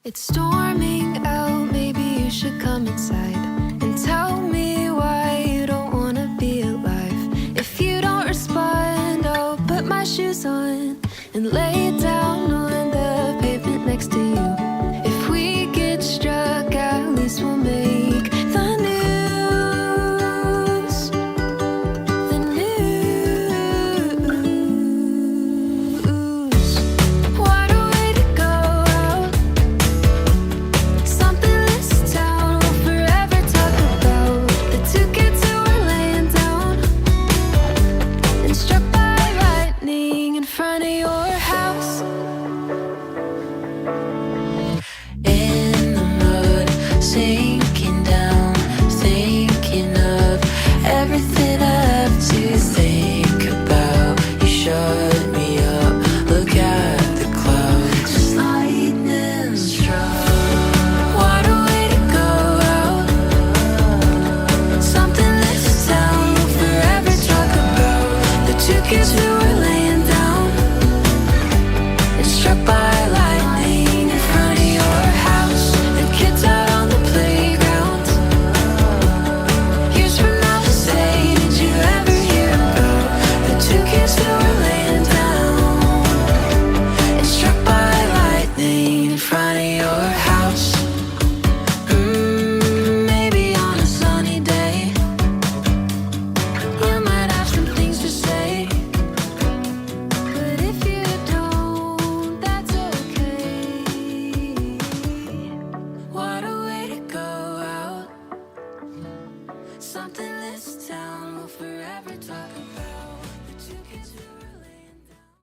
It's storming out, maybe you should come inside and tell me why you don't wanna be alive. If you don't respond, I'll put my shoes on and lay down on the pavement next to you. If we get struck, at least we'll make the news. The news. What a way to go out. Something this town will forever talk about. The two kids who were laying down and struck by lightning in front of your house. In the mud, sinking down, thinking of everything I have to think about. You shut me up, look at the clouds, just lightning struck. What a way to go out. Something this town will forever talk about. The two kids who were laying down and struck by lightning in front of your house. The kids out on the playground. Years from now to say, did you ever hear about the two kids who were laying down and struck by lightning in front of your house? Maybe on a sunny day you might have some things to say, but if you don't, that's okay. What a way to go out. Something this town will forever talk